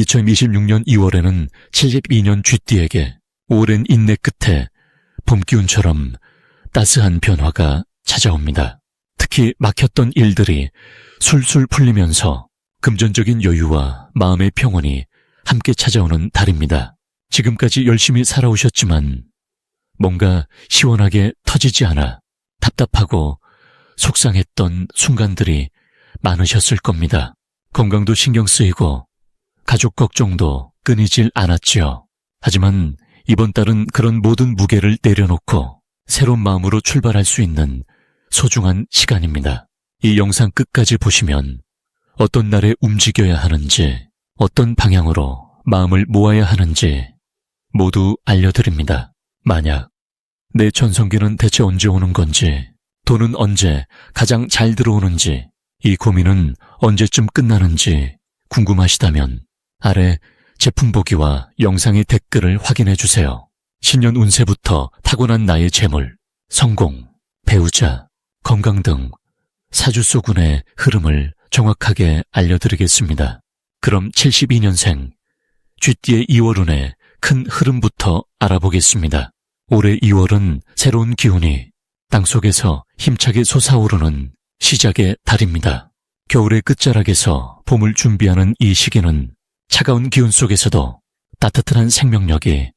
2026년 2월에는 72년 쥐띠에게 오랜 인내 끝에 봄기운처럼 따스한 변화가 찾아옵니다. 특히 막혔던 일들이 술술 풀리면서 금전적인 여유와 마음의 평온이 함께 찾아오는 달입니다. 지금까지 열심히 살아오셨지만 뭔가 시원하게 터지지 않아 답답하고 속상했던 순간들이 많으셨을 겁니다. 건강도 신경 쓰이고 가족 걱정도 끊이질 않았지요. 하지만 이번 달은 그런 모든 무게를 내려놓고 새로운 마음으로 출발할 수 있는 소중한 시간입니다. 이 영상 끝까지 보시면 어떤 날에 움직여야 하는지, 어떤 방향으로 마음을 모아야 하는지 모두 알려드립니다. 만약 내 전성기는 대체 언제 오는 건지, 돈은 언제 가장 잘 들어오는지, 이 고민은 언제쯤 끝나는지 궁금하시다면 아래 제품 보기와 영상의 댓글을 확인해 주세요. 신년 운세부터 타고난 나의 재물, 성공, 배우자, 건강 등 사주소군의 흐름을 정확하게 알려드리겠습니다. 그럼 72년생 쥐띠의 2월운의 큰 흐름부터 알아보겠습니다. 올해 2월은 새로운 기운이 땅속에서 힘차게 솟아오르는 시작의 달입니다. 겨울의 끝자락에서 봄을 준비하는 이 시기는 차가운 기운 속에서도 따뜻한 생명력이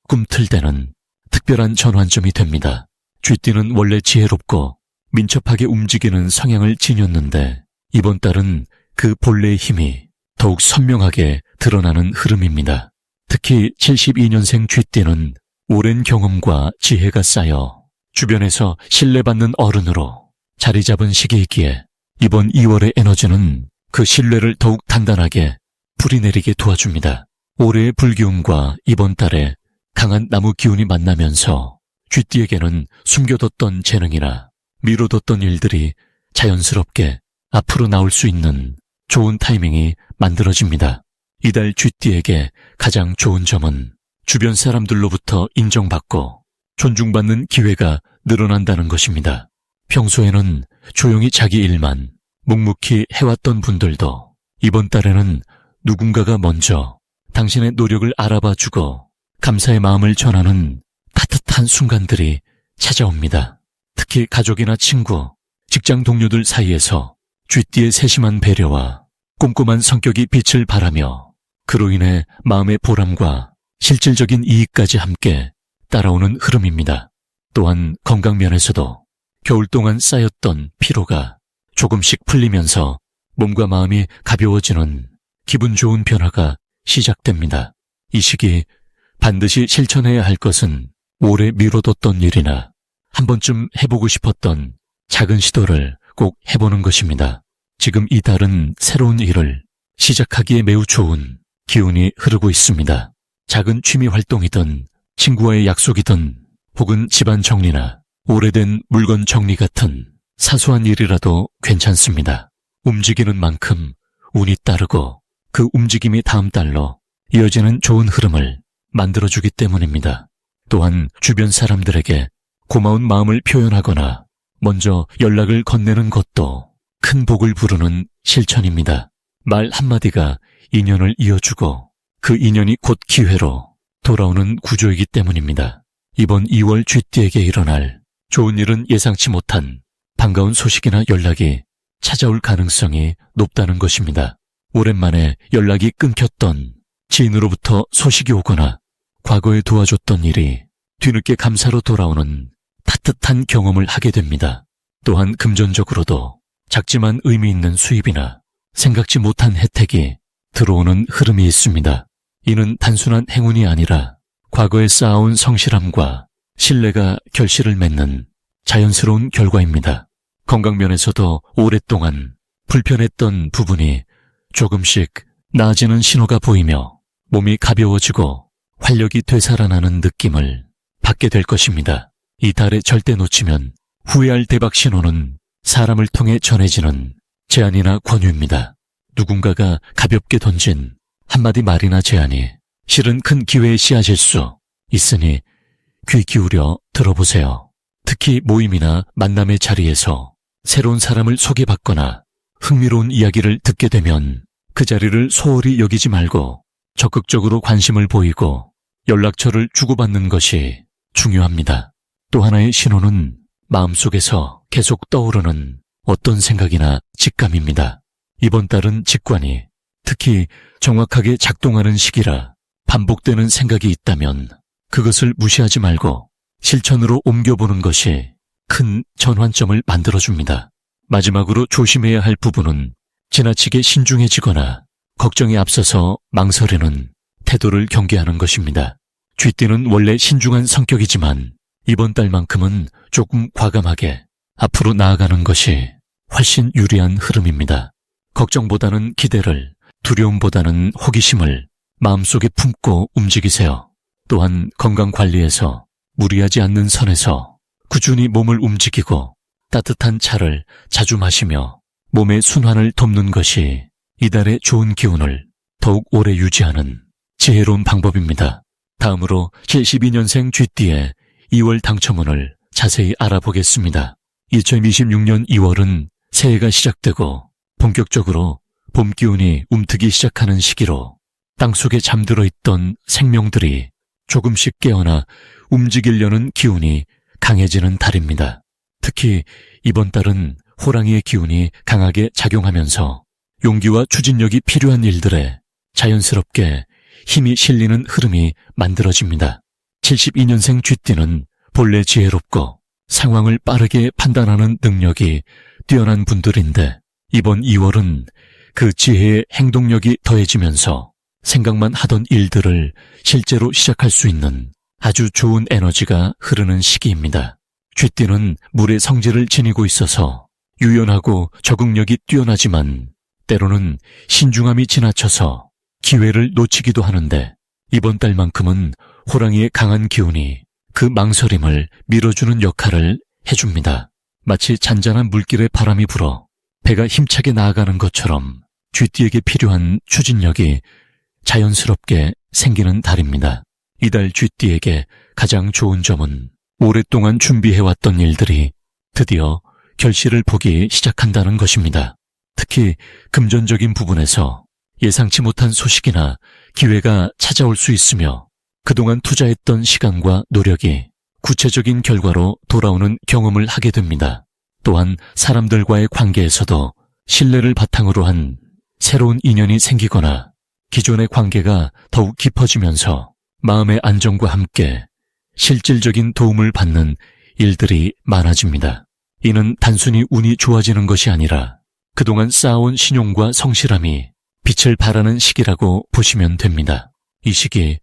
꿈틀대는 특별한 전환점이 됩니다. 쥐띠는 원래 지혜롭고 민첩하게 움직이는 성향을 지녔는데 이번 달은 그 본래의 힘이 더욱 선명하게 드러나는 흐름입니다. 특히 72년생 쥐띠는 오랜 경험과 지혜가 쌓여 주변에서 신뢰받는 어른으로 자리 잡은 시기이기에 이번 2월의 에너지는 그 신뢰를 더욱 단단하게 뿌리내리게 도와줍니다. 올해의 불기운과 이번 달에 강한 나무 기운이 만나면서 쥐띠에게는 숨겨뒀던 재능이나 미뤄뒀던 일들이 자연스럽게 앞으로 나올 수 있는 좋은 타이밍이 만들어집니다. 이달 쥐띠에게 가장 좋은 점은 주변 사람들로부터 인정받고 존중받는 기회가 늘어난다는 것입니다. 평소에는 조용히 자기 일만 묵묵히 해왔던 분들도 이번 달에는 누군가가 먼저 당신의 노력을 알아봐주고 감사의 마음을 전하는 따뜻한 순간들이 찾아옵니다. 특히 가족이나 친구, 직장 동료들 사이에서 쥐띠의 세심한 배려와 꼼꼼한 성격이 빛을 발하며 그로 인해 마음의 보람과 실질적인 이익까지 함께 따라오는 흐름입니다. 또한 건강 면에서도 겨울 동안 쌓였던 피로가 조금씩 풀리면서 몸과 마음이 가벼워지는 기분 좋은 변화가 시작됩니다. 이 시기 반드시 실천해야 할 것은 오래 미뤄뒀던 일이나 한 번쯤 해보고 싶었던 작은 시도를 꼭 해보는 것입니다. 지금 이 달은 새로운 일을 시작하기에 매우 좋은 기운이 흐르고 있습니다. 작은 취미 활동이든 친구와의 약속이든 혹은 집안 정리나 오래된 물건 정리 같은 사소한 일이라도 괜찮습니다. 움직이는 만큼 운이 따르고 그 움직임이 다음 달로 이어지는 좋은 흐름을 만들어주기 때문입니다. 또한 주변 사람들에게 고마운 마음을 표현하거나 먼저 연락을 건네는 것도 큰 복을 부르는 실천입니다. 말 한마디가 인연을 이어주고 그 인연이 곧 기회로 돌아오는 구조이기 때문입니다. 이번 2월 쥐띠에게 일어날 좋은 일은 예상치 못한 반가운 소식이나 연락이 찾아올 가능성이 높다는 것입니다. 오랜만에 연락이 끊겼던 지인으로부터 소식이 오거나 과거에 도와줬던 일이 뒤늦게 감사로 돌아오는 따뜻한 경험을 하게 됩니다. 또한 금전적으로도 작지만 의미 있는 수입이나 생각지 못한 혜택이 들어오는 흐름이 있습니다. 이는 단순한 행운이 아니라 과거에 쌓아온 성실함과 신뢰가 결실을 맺는 자연스러운 결과입니다. 건강면에서도 오랫동안 불편했던 부분이 조금씩 나아지는 신호가 보이며 몸이 가벼워지고 활력이 되살아나는 느낌을 받게 될 것입니다. 이 달에 절대 놓치면 후회할 대박 신호는 사람을 통해 전해지는 제안이나 권유입니다. 누군가가 가볍게 던진 한마디 말이나 제안이 실은 큰 기회의 씨앗일 수 있으니 귀 기울여 들어보세요. 특히 모임이나 만남의 자리에서 새로운 사람을 소개받거나 흥미로운 이야기를 듣게 되면 그 자리를 소홀히 여기지 말고 적극적으로 관심을 보이고 연락처를 주고받는 것이 중요합니다. 또 하나의 신호는 마음속에서 계속 떠오르는 어떤 생각이나 직감입니다. 이번 달은 직관이 특히 정확하게 작동하는 시기라 반복되는 생각이 있다면 그것을 무시하지 말고 실천으로 옮겨보는 것이 큰 전환점을 만들어줍니다. 마지막으로 조심해야 할 부분은 지나치게 신중해지거나 걱정에 앞서서 망설이는 태도를 경계하는 것입니다. 쥐띠는 원래 신중한 성격이지만 이번 달만큼은 조금 과감하게 앞으로 나아가는 것이 훨씬 유리한 흐름입니다. 걱정보다는 기대를, 두려움보다는 호기심을 마음속에 품고 움직이세요. 또한 건강관리에서 무리하지 않는 선에서 꾸준히 몸을 움직이고 따뜻한 차를 자주 마시며 몸의 순환을 돕는 것이 이달의 좋은 기운을 더욱 오래 유지하는 지혜로운 방법입니다. 다음으로 72년생 쥐띠의 2월 당첨운을 자세히 알아보겠습니다. 2026년 2월은 새해가 시작되고 본격적으로 봄 기운이 움트기 시작하는 시기로 땅속에 잠들어 있던 생명들이 조금씩 깨어나 움직이려는 기운이 강해지는 달입니다. 특히 이번 달은 호랑이의 기운이 강하게 작용하면서 용기와 추진력이 필요한 일들에 자연스럽게 힘이 실리는 흐름이 만들어집니다. 72년생 쥐띠는 본래 지혜롭고 상황을 빠르게 판단하는 능력이 뛰어난 분들인데 이번 2월은 그 지혜의 행동력이 더해지면서 생각만 하던 일들을 실제로 시작할 수 있는 아주 좋은 에너지가 흐르는 시기입니다. 쥐띠는 물의 성질을 지니고 있어서 유연하고 적응력이 뛰어나지만 때로는 신중함이 지나쳐서 기회를 놓치기도 하는데 이번 달만큼은 호랑이의 강한 기운이 그 망설임을 밀어주는 역할을 해줍니다. 마치 잔잔한 물길에 바람이 불어 배가 힘차게 나아가는 것처럼 쥐띠에게 필요한 추진력이 자연스럽게 생기는 달입니다. 이달 쥐띠에게 가장 좋은 점은 오랫동안 준비해왔던 일들이 드디어 결실을 보기 시작한다는 것입니다. 특히 금전적인 부분에서 예상치 못한 소식이나 기회가 찾아올 수 있으며 그동안 투자했던 시간과 노력이 구체적인 결과로 돌아오는 경험을 하게 됩니다. 또한 사람들과의 관계에서도 신뢰를 바탕으로 한 새로운 인연이 생기거나 기존의 관계가 더욱 깊어지면서 마음의 안정과 함께 실질적인 도움을 받는 일들이 많아집니다. 이는 단순히 운이 좋아지는 것이 아니라 그동안 쌓아온 신용과 성실함이 빛을 발하는 시기라고 보시면 됩니다. 이 시기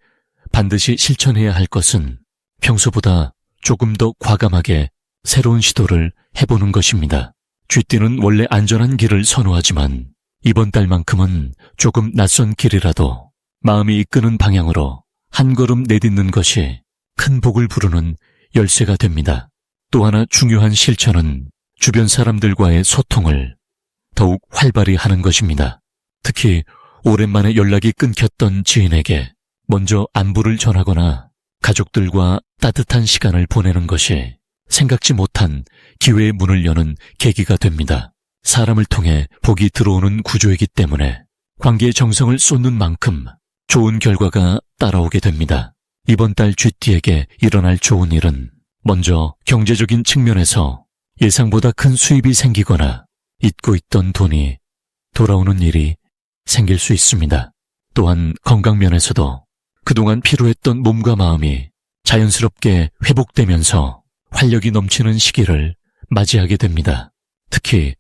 반드시 실천해야 할 것은 평소보다 조금 더 과감하게 새로운 시도를 해보는 것입니다. 쥐띠는 원래 안전한 길을 선호하지만 이번 달만큼은 조금 낯선 길이라도 마음이 이끄는 방향으로 한 걸음 내딛는 것이 큰 복을 부르는 열쇠가 됩니다. 또 하나 중요한 실천은 주변 사람들과의 소통을 더욱 활발히 하는 것입니다. 특히 오랜만에 연락이 끊겼던 지인에게 먼저 안부를 전하거나 가족들과 따뜻한 시간을 보내는 것이 생각지 못한 기회의 문을 여는 계기가 됩니다. 사람을 통해 복이 들어오는 구조이기 때문에 관계의 정성을 쏟는 만큼 좋은 결과가 따라오게 됩니다. 이번 달 쥐띠에게 일어날 좋은 일은 먼저 경제적인 측면에서 예상보다 큰 수입이 생기거나 잊고 있던 돈이 돌아오는 일이 생길 수 있습니다. 또한 건강면에서도 그동안 피로했던 몸과 마음이 자연스럽게 회복되면서 활력이 넘치는 시기를 맞이하게 됩니다. 특히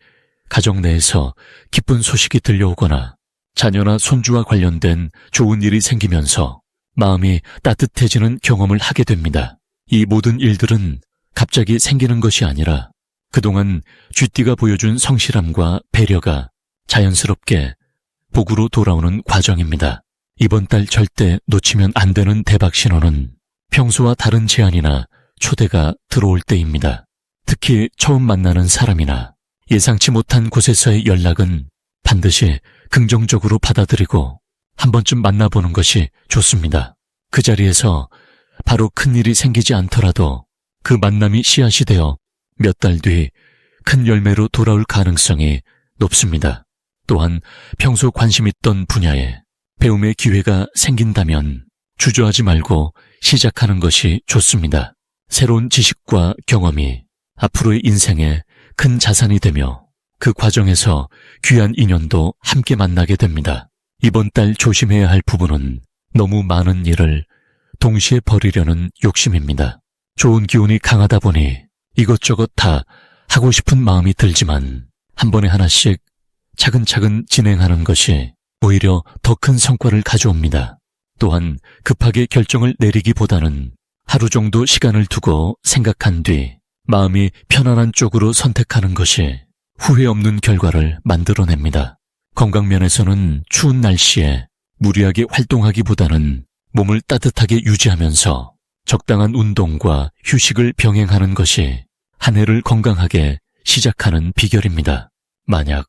가정 내에서 기쁜 소식이 들려오거나 자녀나 손주와 관련된 좋은 일이 생기면서 마음이 따뜻해지는 경험을 하게 됩니다. 이 모든 일들은 갑자기 생기는 것이 아니라 그동안 쥐띠가 보여준 성실함과 배려가 자연스럽게 복으로 돌아오는 과정입니다. 이번 달 절대 놓치면 안 되는 대박 신호는 평소와 다른 제안이나 초대가 들어올 때입니다. 특히 처음 만나는 사람이나 예상치 못한 곳에서의 연락은 반드시 긍정적으로 받아들이고 한 번쯤 만나보는 것이 좋습니다. 그 자리에서 바로 큰일이 생기지 않더라도 그 만남이 씨앗이 되어 몇 달 뒤 큰 열매로 돌아올 가능성이 높습니다. 또한 평소 관심 있던 분야에 배움의 기회가 생긴다면 주저하지 말고 시작하는 것이 좋습니다. 새로운 지식과 경험이 앞으로의 인생에 큰 자산이 되며 그 과정에서 귀한 인연도 함께 만나게 됩니다. 이번 달 조심해야 할 부분은 너무 많은 일을 동시에 벌이려는 욕심입니다. 좋은 기운이 강하다 보니 이것저것 다 하고 싶은 마음이 들지만 한 번에 하나씩 차근차근 진행하는 것이 오히려 더 큰 성과를 가져옵니다. 또한 급하게 결정을 내리기보다는 하루 정도 시간을 두고 생각한 뒤 마음이 편안한 쪽으로 선택하는 것이 후회 없는 결과를 만들어냅니다. 건강면에서는 추운 날씨에 무리하게 활동하기보다는 몸을 따뜻하게 유지하면서 적당한 운동과 휴식을 병행하는 것이 한 해를 건강하게 시작하는 비결입니다. 만약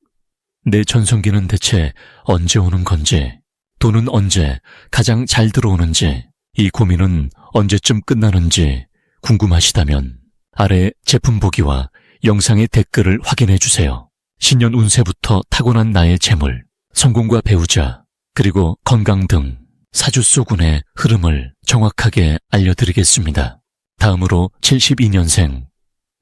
내 전성기는 대체 언제 오는 건지, 돈은 언제 가장 잘 들어오는지, 이 고민은 언제쯤 끝나는지 궁금하시다면 아래 제품 보기와 영상의 댓글을 확인해 주세요. 신년 운세부터 타고난 나의 재물, 성공과 배우자, 그리고 건강 등 사주소군의 흐름을 정확하게 알려드리겠습니다. 다음으로 72년생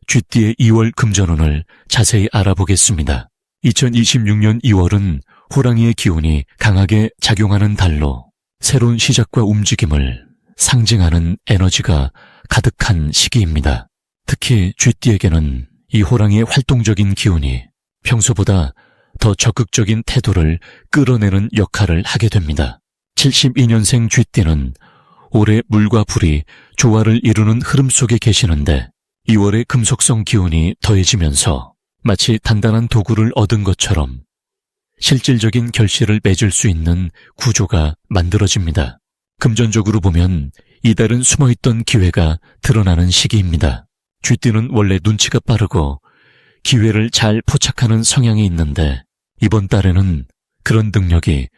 쥐띠의 2월 금전운을 자세히 알아보겠습니다. 2026년 2월은 호랑이의 기운이 강하게 작용하는 달로 새로운 시작과 움직임을 상징하는 에너지가 가득한 시기입니다. 특히 쥐띠에게는 이 호랑이의 활동적인 기운이 평소보다 더 적극적인 태도를 끌어내는 역할을 하게 됩니다. 72년생 쥐띠는 올해 물과 불이 조화를 이루는 흐름 속에 계시는데 2월의 금속성 기운이 더해지면서 마치 단단한 도구를 얻은 것처럼 실질적인 결실을 맺을 수 있는 구조가 만들어집니다. 금전적으로 보면 이달은 숨어있던 기회가 드러나는 시기입니다. 쥐띠는 원래 눈치가 빠르고 기회를 잘 포착하는 성향이 있는데 이번 달에는 그런 능력이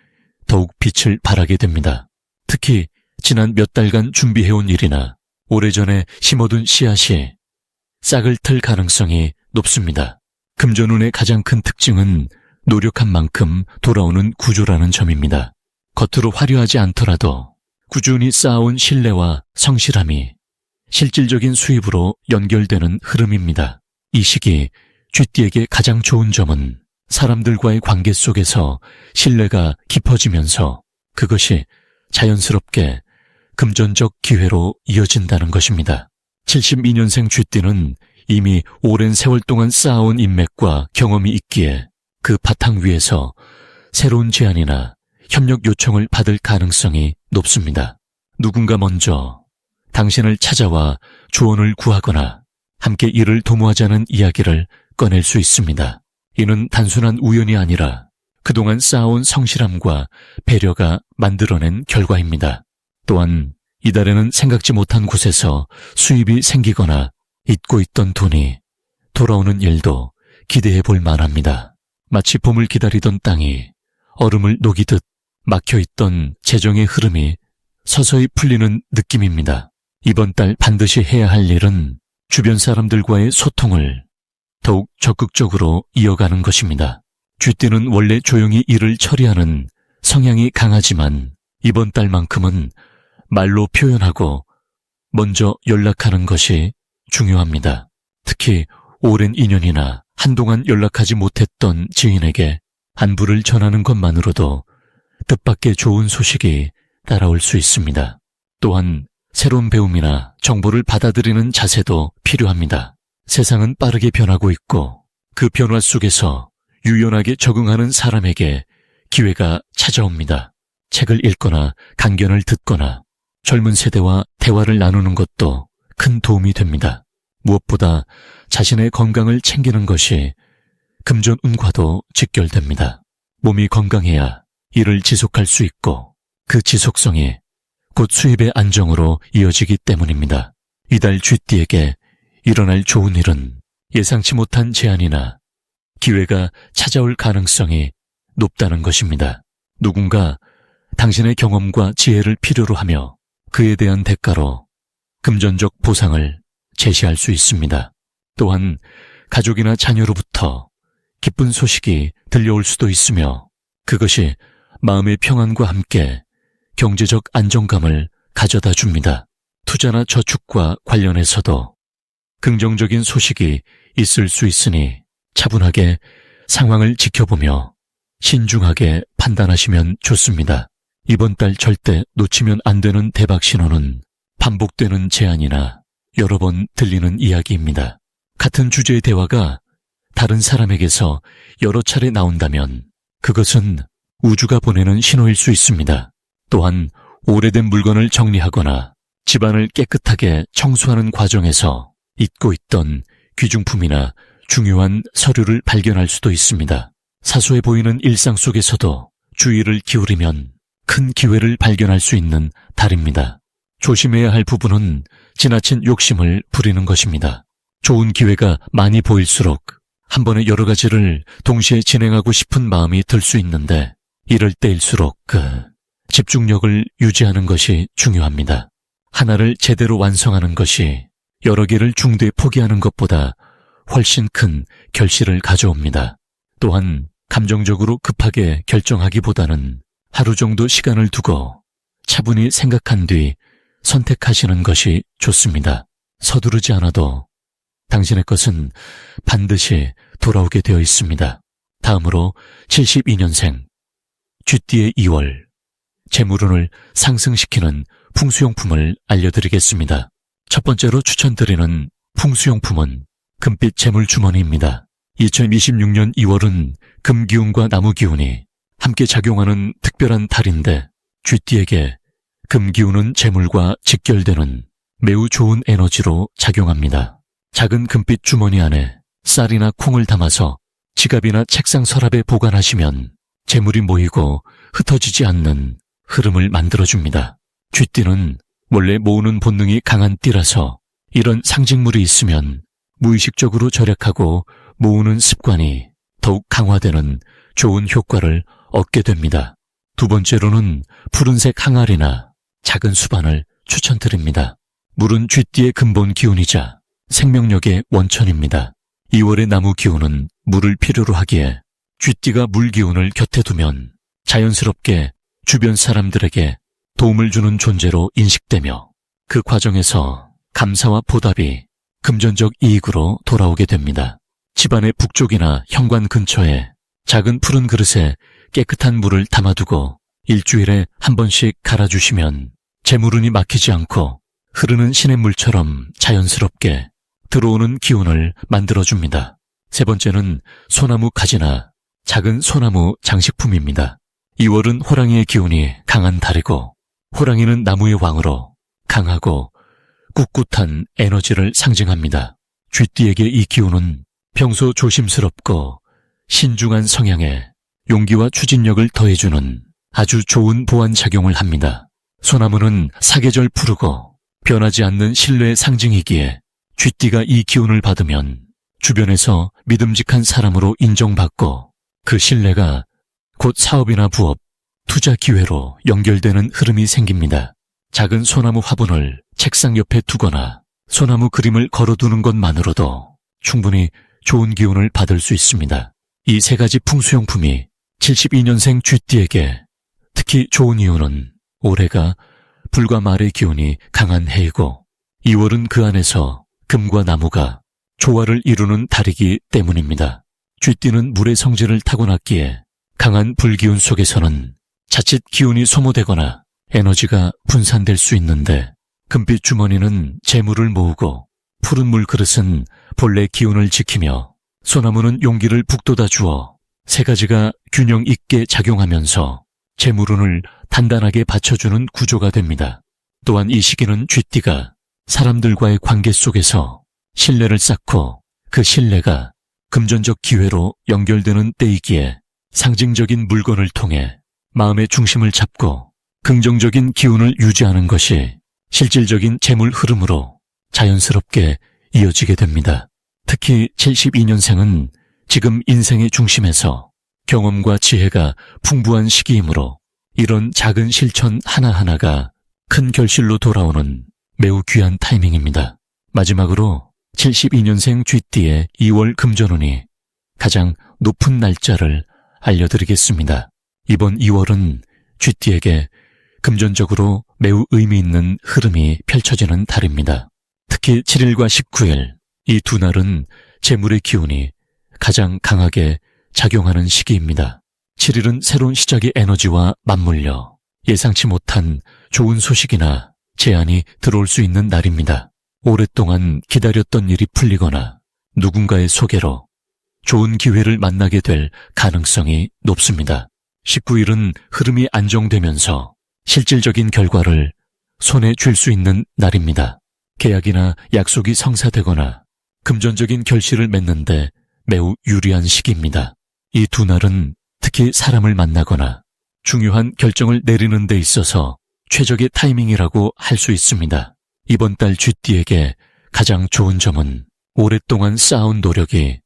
더욱 빛을 발하게 됩니다. 특히 지난 몇 달간 준비해온 일이나 오래전에 심어둔 씨앗이 싹을 틀 가능성이 높습니다. 금전운의 가장 큰 특징은 노력한 만큼 돌아오는 구조라는 점입니다. 겉으로 화려하지 않더라도 꾸준히 쌓아온 신뢰와 성실함이 실질적인 수입으로 연결되는 흐름입니다. 이 시기 쥐띠에게 가장 좋은 점은 사람들과의 관계 속에서 신뢰가 깊어지면서 그것이 자연스럽게 금전적 기회로 이어진다는 것입니다. 72년생 쥐띠는 이미 오랜 세월 동안 쌓아온 인맥과 경험이 있기에 그 바탕 위에서 새로운 제안이나 협력 요청을 받을 가능성이 높습니다. 누군가 먼저 당신을 찾아와 조언을 구하거나 함께 일을 도모하자는 이야기를 꺼낼 수 있습니다. 이는 단순한 우연이 아니라 그동안 쌓아온 성실함과 배려가 만들어낸 결과입니다. 또한 이달에는 생각지 못한 곳에서 수입이 생기거나 잊고 있던 돈이 돌아오는 일도 기대해 볼 만합니다. 마치 봄을 기다리던 땅이 얼음을 녹이듯 막혀있던 재정의 흐름이 서서히 풀리는 느낌입니다. 이번 달 반드시 해야 할 일은 주변 사람들과의 소통을 더욱 적극적으로 이어가는 것입니다. 쥐띠는 원래 조용히 일을 처리하는 성향이 강하지만 이번 달만큼은 말로 표현하고 먼저 연락하는 것이 중요합니다. 특히 오랜 인연이나 한동안 연락하지 못했던 지인에게 안부를 전하는 것만으로도 뜻밖의 좋은 소식이 따라올 수 있습니다. 또한 새로운 배움이나 정보를 받아들이는 자세도 필요합니다. 세상은 빠르게 변하고 있고 그 변화 속에서 유연하게 적응하는 사람에게 기회가 찾아옵니다. 책을 읽거나 강견을 듣거나 젊은 세대와 대화를 나누는 것도 큰 도움이 됩니다. 무엇보다 자신의 건강을 챙기는 것이 금전운과도 직결됩니다. 몸이 건강해야 일을 지속할 수 있고 그 지속성이 곧 수입의 안정으로 이어지기 때문입니다. 이달 쥐띠에게 일어날 좋은 일은 예상치 못한 제안이나 기회가 찾아올 가능성이 높다는 것입니다. 누군가 당신의 경험과 지혜를 필요로 하며 그에 대한 대가로 금전적 보상을 제시할 수 있습니다. 또한 가족이나 자녀로부터 기쁜 소식이 들려올 수도 있으며 그것이 마음의 평안과 함께 경제적 안정감을 가져다 줍니다. 투자나 저축과 관련해서도 긍정적인 소식이 있을 수 있으니 차분하게 상황을 지켜보며 신중하게 판단하시면 좋습니다. 이번 달 절대 놓치면 안 되는 대박 신호는 반복되는 제안이나 여러 번 들리는 이야기입니다. 같은 주제의 대화가 다른 사람에게서 여러 차례 나온다면 그것은 우주가 보내는 신호일 수 있습니다. 또한 오래된 물건을 정리하거나 집안을 깨끗하게 청소하는 과정에서 잊고 있던 귀중품이나 중요한 서류를 발견할 수도 있습니다. 사소해 보이는 일상 속에서도 주의를 기울이면 큰 기회를 발견할 수 있는 달입니다. 조심해야 할 부분은 지나친 욕심을 부리는 것입니다. 좋은 기회가 많이 보일수록 한 번에 여러 가지를 동시에 진행하고 싶은 마음이 들 수 있는데 이럴 때일수록 집중력을 유지하는 것이 중요합니다. 하나를 제대로 완성하는 것이 여러 개를 중도에 포기하는 것보다 훨씬 큰 결실을 가져옵니다. 또한 감정적으로 급하게 결정하기보다는 하루 정도 시간을 두고 차분히 생각한 뒤 선택하시는 것이 좋습니다. 서두르지 않아도 당신의 것은 반드시 돌아오게 되어 있습니다. 다음으로 72년생 쥐띠의 2월 재물운을 상승시키는 풍수용품을 알려드리겠습니다. 첫 번째로 추천드리는 풍수용품은 금빛 재물주머니입니다. 2026년 2월은 금기운과 나무기운이 함께 작용하는 특별한 달인데 쥐띠에게 금기운은 재물과 직결되는 매우 좋은 에너지로 작용합니다. 작은 금빛 주머니 안에 쌀이나 콩을 담아서 지갑이나 책상 서랍에 보관하시면 재물이 모이고 흩어지지 않는 흐름을 만들어줍니다. 쥐띠는 원래 모으는 본능이 강한 띠라서 이런 상징물이 있으면 무의식적으로 절약하고 모으는 습관이 더욱 강화되는 좋은 효과를 얻게 됩니다. 두 번째로는 푸른색 항아리나 작은 수반을 추천드립니다. 물은 쥐띠의 근본 기운이자 생명력의 원천입니다. 2월의 나무 기운은 물을 필요로 하기에 쥐띠가 물 기운을 곁에 두면 자연스럽게 주변 사람들에게 도움을 주는 존재로 인식되며 그 과정에서 감사와 보답이 금전적 이익으로 돌아오게 됩니다. 집안의 북쪽이나 현관 근처에 작은 푸른 그릇에 깨끗한 물을 담아두고 일주일에 한 번씩 갈아주시면 재물운이 막히지 않고 흐르는 시냇물처럼 자연스럽게 들어오는 기운을 만들어줍니다. 세 번째는 소나무 가지나 작은 소나무 장식품입니다. 2월은 호랑이의 기운이 강한 달이고 호랑이는 나무의 왕으로 강하고 꿋꿋한 에너지를 상징합니다. 쥐띠에게 이 기운은 평소 조심스럽고 신중한 성향에 용기와 추진력을 더해주는 아주 좋은 보완작용을 합니다. 소나무는 사계절 푸르고 변하지 않는 신뢰의 상징이기에 쥐띠가 이 기운을 받으면 주변에서 믿음직한 사람으로 인정받고 그 신뢰가 곧 사업이나 부업, 투자 기회로 연결되는 흐름이 생깁니다. 작은 소나무 화분을 책상 옆에 두거나 소나무 그림을 걸어두는 것만으로도 충분히 좋은 기운을 받을 수 있습니다. 이 세 가지 풍수용품이 72년생 쥐띠에게 특히 좋은 이유는 올해가 불과 말의 기운이 강한 해이고 2월은 그 안에서 금과 나무가 조화를 이루는 달이기 때문입니다. 쥐띠는 물의 성질을 타고났기에 강한 불기운 속에서는 자칫 기운이 소모되거나 에너지가 분산될 수 있는데 금빛 주머니는 재물을 모으고 푸른 물 그릇은 본래 기운을 지키며 소나무는 용기를 북돋아 주어 세 가지가 균형 있게 작용하면서 재물운을 단단하게 받쳐주는 구조가 됩니다. 또한 이 시기는 쥐띠가 사람들과의 관계 속에서 신뢰를 쌓고 그 신뢰가 금전적 기회로 연결되는 때이기에 상징적인 물건을 통해 마음의 중심을 잡고 긍정적인 기운을 유지하는 것이 실질적인 재물 흐름으로 자연스럽게 이어지게 됩니다. 특히 72년생은 지금 인생의 중심에서 경험과 지혜가 풍부한 시기이므로 이런 작은 실천 하나하나가 큰 결실로 돌아오는 매우 귀한 타이밍입니다. 마지막으로 72년생 쥐띠의 2월 금전운이 가장 높은 날짜를 알려드리겠습니다. 이번 2월은 쥐띠에게 금전적으로 매우 의미 있는 흐름이 펼쳐지는 달입니다. 특히 7일과 19일, 이 두 날은 재물의 기운이 가장 강하게 작용하는 시기입니다. 7일은 새로운 시작의 에너지와 맞물려 예상치 못한 좋은 소식이나 제안이 들어올 수 있는 날입니다. 오랫동안 기다렸던 일이 풀리거나 누군가의 소개로 좋은 기회를 만나게 될 가능성이 높습니다. 19일은 흐름이 안정되면서 실질적인 결과를 손에 쥘 수 있는 날입니다. 계약이나 약속이 성사되거나 금전적인 결실을 맺는데 매우 유리한 시기입니다. 이 두 날은 특히 사람을 만나거나 중요한 결정을 내리는 데 있어서 최적의 타이밍이라고 할 수 있습니다. 이번 달 쥐띠에게 가장 좋은 점은 오랫동안 쌓아온 노력이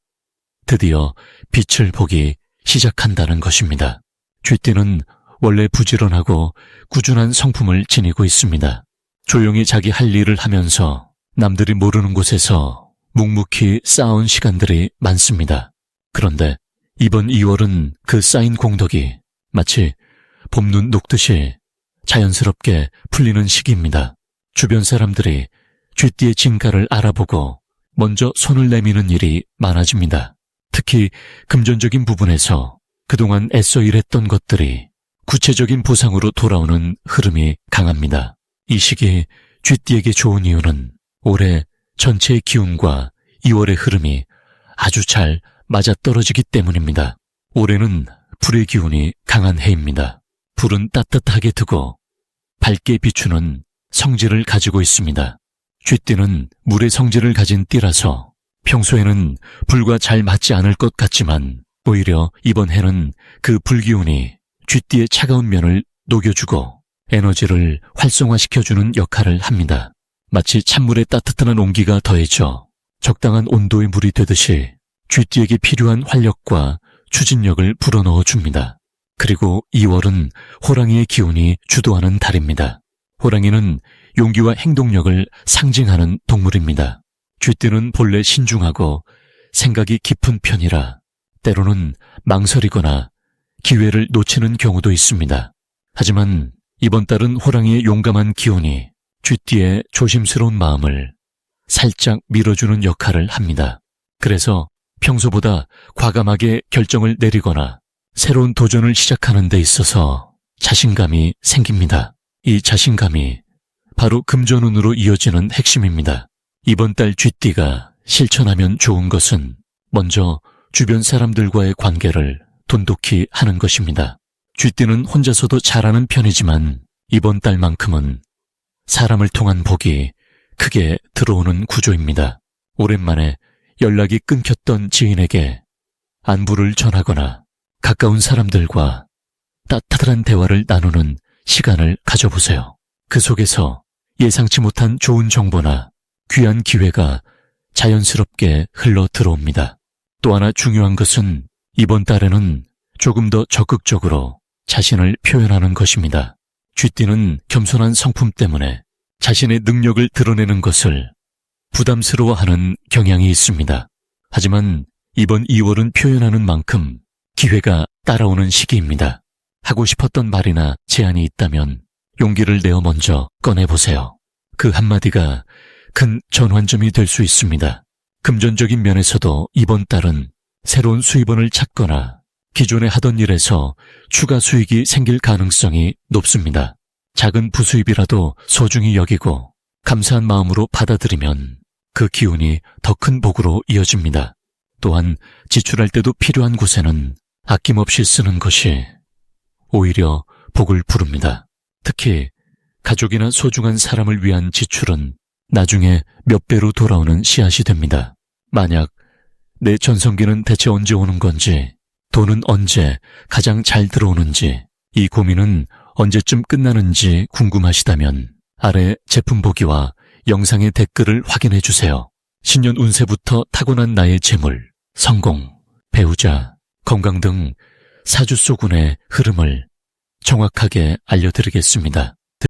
드디어 빛을 보기 시작한다는 것입니다. 쥐띠는 원래 부지런하고 꾸준한 성품을 지니고 있습니다. 조용히 자기 할 일을 하면서 남들이 모르는 곳에서 묵묵히 쌓아온 시간들이 많습니다. 그런데 이번 2월은 그 쌓인 공덕이 마치 봄눈 녹듯이 자연스럽게 풀리는 시기입니다. 주변 사람들이 쥐띠의 진가를 알아보고 먼저 손을 내미는 일이 많아집니다. 특히 금전적인 부분에서 그동안 애써 일했던 것들이 구체적인 보상으로 돌아오는 흐름이 강합니다. 이 시기 쥐띠에게 좋은 이유는 올해 전체의 기운과 2월의 흐름이 아주 잘 맞아떨어지기 때문입니다. 올해는 불의 기운이 강한 해입니다. 불은 따뜻하게 트고 밝게 비추는 성질을 가지고 있습니다. 쥐띠는 물의 성질을 가진 띠라서 평소에는 불과 잘 맞지 않을 것 같지만 오히려 이번 해는 그 불기운이 쥐띠의 차가운 면을 녹여주고 에너지를 활성화시켜주는 역할을 합니다. 마치 찬물에 따뜻한 온기가 더해져 적당한 온도의 물이 되듯이 쥐띠에게 필요한 활력과 추진력을 불어넣어 줍니다. 그리고 2월은 호랑이의 기운이 주도하는 달입니다. 호랑이는 용기와 행동력을 상징하는 동물입니다. 쥐띠는 본래 신중하고 생각이 깊은 편이라 때로는 망설이거나 기회를 놓치는 경우도 있습니다. 하지만 이번 달은 호랑이의 용감한 기운이 쥐띠의 조심스러운 마음을 살짝 밀어주는 역할을 합니다. 그래서 평소보다 과감하게 결정을 내리거나 새로운 도전을 시작하는 데 있어서 자신감이 생깁니다. 이 자신감이 바로 금전운으로 이어지는 핵심입니다. 이번 달 쥐띠가 실천하면 좋은 것은 먼저 주변 사람들과의 관계를 돈독히 하는 것입니다. 쥐띠는 혼자서도 잘하는 편이지만 이번 달만큼은 사람을 통한 복이 크게 들어오는 구조입니다. 오랜만에 연락이 끊겼던 지인에게 안부를 전하거나 가까운 사람들과 따뜻한 대화를 나누는 시간을 가져보세요. 그 속에서 예상치 못한 좋은 정보나 귀한 기회가 자연스럽게 흘러 들어옵니다. 또 하나 중요한 것은 이번 달에는 조금 더 적극적으로 자신을 표현하는 것입니다. 쥐띠는 겸손한 성품 때문에 자신의 능력을 드러내는 것을 부담스러워하는 경향이 있습니다. 하지만 이번 2월은 표현하는 만큼 기회가 따라오는 시기입니다. 하고 싶었던 말이나 제안이 있다면 용기를 내어 먼저 꺼내보세요. 그 한마디가 큰 전환점이 될 수 있습니다. 금전적인 면에서도 이번 달은 새로운 수입원을 찾거나 기존에 하던 일에서 추가 수익이 생길 가능성이 높습니다. 작은 부수입이라도 소중히 여기고 감사한 마음으로 받아들이면 그 기운이 더 큰 복으로 이어집니다. 또한 지출할 때도 필요한 곳에는 아낌없이 쓰는 것이 오히려 복을 부릅니다. 특히 가족이나 소중한 사람을 위한 지출은 나중에 몇 배로 돌아오는 씨앗이 됩니다. 만약 내 전성기는 대체 언제 오는 건지, 돈은 언제 가장 잘 들어오는지, 이 고민은 언제쯤 끝나는지 궁금하시다면 아래 제품 보기와 영상의 댓글을 확인해 주세요. 신년 운세부터 타고난 나의 재물, 성공, 배우자, 건강 등 사주 소군의 흐름을 정확하게 알려드리겠습니다.